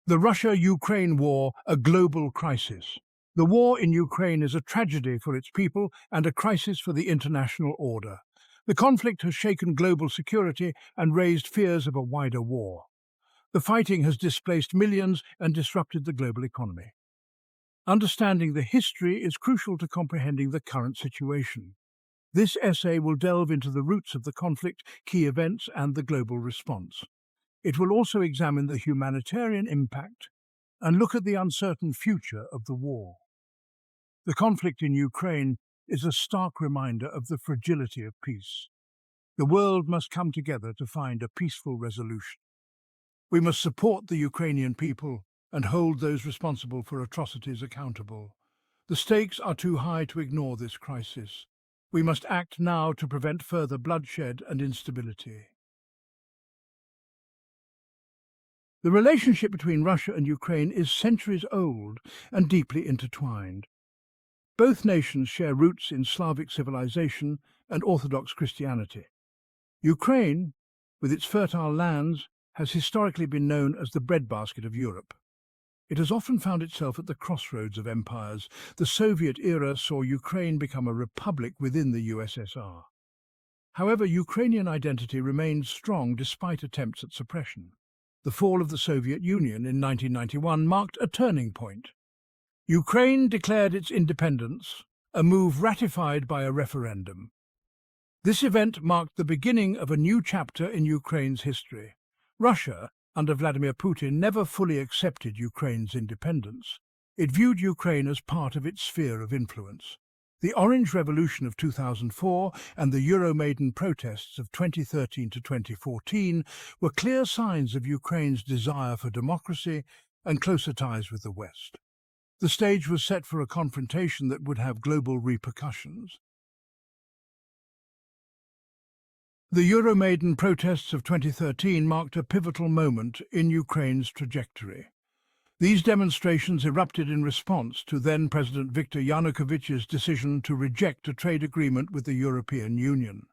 The Russia-Ukraine war, a global crisis. The war in Ukraine is a tragedy for its people and a crisis for the international order. The conflict has shaken global security and raised fears of a wider war. The fighting has displaced millions and disrupted the global economy. Understanding the history is crucial to comprehending the current situation. This essay will delve into the roots of the conflict, key events, and the global response. It will also examine the humanitarian impact and look at the uncertain future of the war. The conflict in Ukraine is a stark reminder of the fragility of peace. The world must come together to find a peaceful resolution. We must support the Ukrainian people and hold those responsible for atrocities accountable. The stakes are too high to ignore this crisis. We must act now to prevent further bloodshed and instability. The relationship between Russia and Ukraine is centuries old and deeply intertwined. Both nations share roots in Slavic civilization and Orthodox Christianity. Ukraine, with its fertile lands, has historically been known as the breadbasket of Europe. It has often found itself at the crossroads of empires. The Soviet era saw Ukraine become a republic within the USSR. However, Ukrainian identity remained strong despite attempts at suppression. The fall of the Soviet Union in 1991 marked a turning point. Ukraine declared its independence, a move ratified by a referendum. This event marked the beginning of a new chapter in Ukraine's history. Russia, under Vladimir Putin, never fully accepted Ukraine's independence. It viewed Ukraine as part of its sphere of influence. The Orange Revolution of 2004 and the Euromaidan protests of 2013 to 2014 were clear signs of Ukraine's desire for democracy and closer ties with the West. The stage was set for a confrontation that would have global repercussions. The Euromaidan protests of 2013 marked a pivotal moment in Ukraine's trajectory. These demonstrations erupted in response to then-President Viktor Yanukovych's decision to reject a trade agreement with the European Union.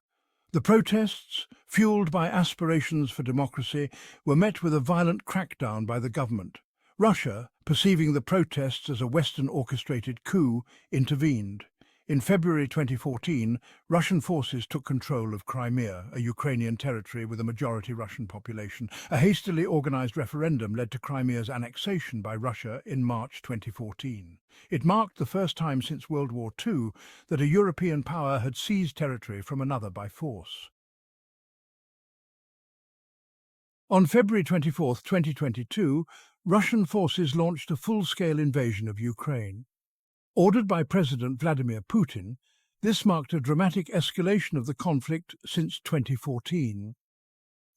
The protests, fueled by aspirations for democracy, were met with a violent crackdown by the government. Russia, perceiving the protests as a Western-orchestrated coup, intervened. In February 2014, Russian forces took control of Crimea, a Ukrainian territory with a majority Russian population. A hastily organized referendum led to Crimea's annexation by Russia in March 2014. It marked the first time since World War II that a European power had seized territory from another by force. On February 24, 2022, Russian forces launched a full-scale invasion of Ukraine. Ordered by President Vladimir Putin, this marked a dramatic escalation of the conflict since 2014.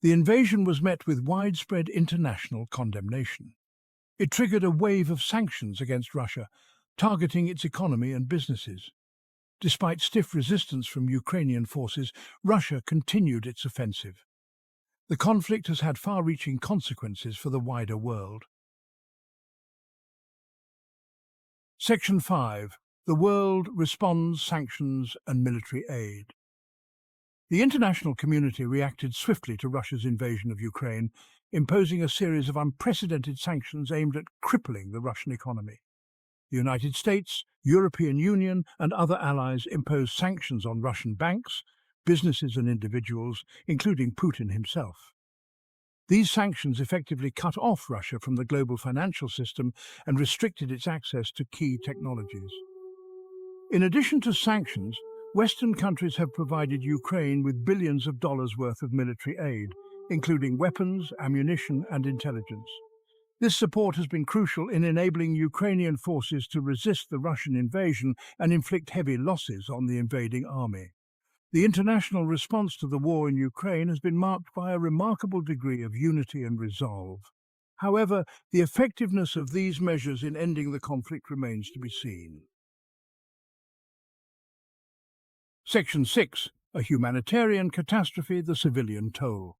The invasion was met with widespread international condemnation. It triggered a wave of sanctions against Russia, targeting its economy and businesses. Despite stiff resistance from Ukrainian forces, Russia continued its offensive. The conflict has had far-reaching consequences for the wider world. Section 5. The world responds, sanctions and military aid. The international community reacted swiftly to Russia's invasion of Ukraine, imposing a series of unprecedented sanctions aimed at crippling the Russian economy. The United States, European Union and other allies imposed sanctions on Russian banks, businesses and individuals, including Putin himself. These sanctions effectively cut off Russia from the global financial system and restricted its access to key technologies. In addition to sanctions, Western countries have provided Ukraine with billions of dollars worth of military aid, including weapons, ammunition and intelligence. This support has been crucial in enabling Ukrainian forces to resist the Russian invasion and inflict heavy losses on the invading army. The international response to the war in Ukraine has been marked by a remarkable degree of unity and resolve. However, the effectiveness of these measures in ending the conflict remains to be seen. Section 6. A humanitarian catastrophe, the civilian toll.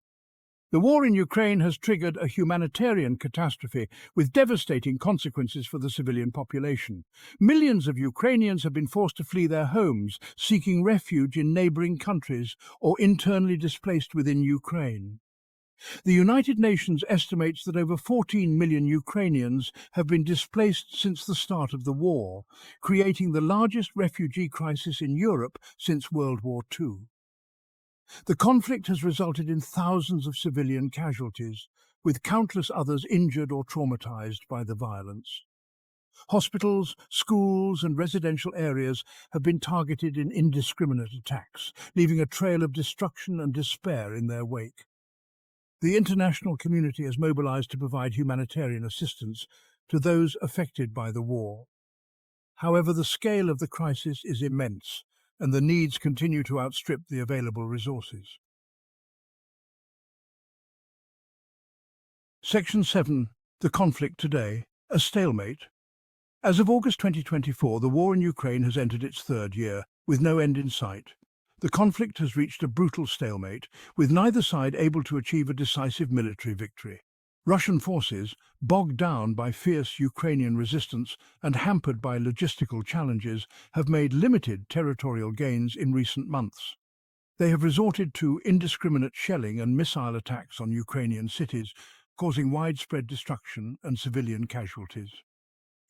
The war in Ukraine has triggered a humanitarian catastrophe with devastating consequences for the civilian population. Millions of Ukrainians have been forced to flee their homes, seeking refuge in neighboring countries or internally displaced within Ukraine. The United Nations estimates that over 14 million Ukrainians have been displaced since the start of the war, creating the largest refugee crisis in Europe since World War II. The conflict has resulted in thousands of civilian casualties, with countless others injured or traumatized by the violence. Hospitals, schools and residential areas have been targeted in indiscriminate attacks, leaving a trail of destruction and despair in their wake. The international community has mobilized to provide humanitarian assistance to those affected by the war. However, the scale of the crisis is immense, and the needs continue to outstrip the available resources. Section 7. The conflict today. A stalemate. As of August 2024, the war in Ukraine has entered its third year, with no end in sight. The conflict has reached a brutal stalemate, with neither side able to achieve a decisive military victory. Russian forces, bogged down by fierce Ukrainian resistance and hampered by logistical challenges, have made limited territorial gains in recent months. They have resorted to indiscriminate shelling and missile attacks on Ukrainian cities, causing widespread destruction and civilian casualties.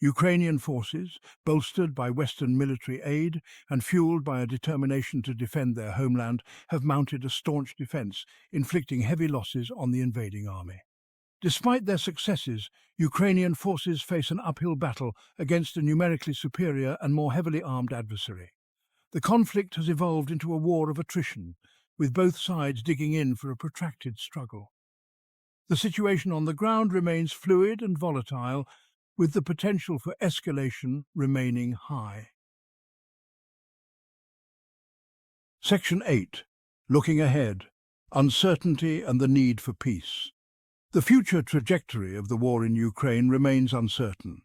Ukrainian forces, bolstered by Western military aid and fueled by a determination to defend their homeland, have mounted a staunch defense, inflicting heavy losses on the invading army. Despite their successes, Ukrainian forces face an uphill battle against a numerically superior and more heavily armed adversary. The conflict has evolved into a war of attrition, with both sides digging in for a protracted struggle. The situation on the ground remains fluid and volatile, with the potential for escalation remaining high. Section 8. Looking ahead. Uncertainty and the need for peace. The future trajectory of the war in Ukraine remains uncertain.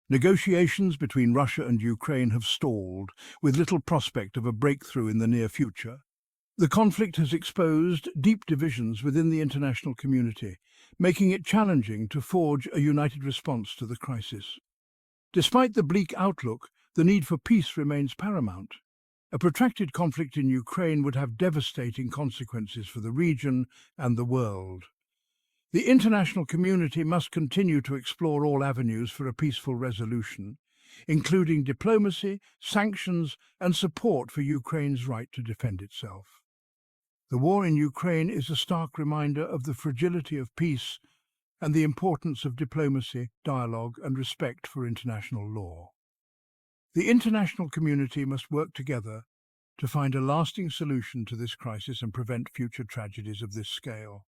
Negotiations between Russia and Ukraine have stalled, with little prospect of a breakthrough in the near future. The conflict has exposed deep divisions within the international community, making it challenging to forge a united response to the crisis. Despite the bleak outlook, the need for peace remains paramount. A protracted conflict in Ukraine would have devastating consequences for the region and the world. The international community must continue to explore all avenues for a peaceful resolution, including diplomacy, sanctions, and support for Ukraine's right to defend itself. The war in Ukraine is a stark reminder of the fragility of peace and the importance of diplomacy, dialogue, and respect for international law. The international community must work together to find a lasting solution to this crisis and prevent future tragedies of this scale.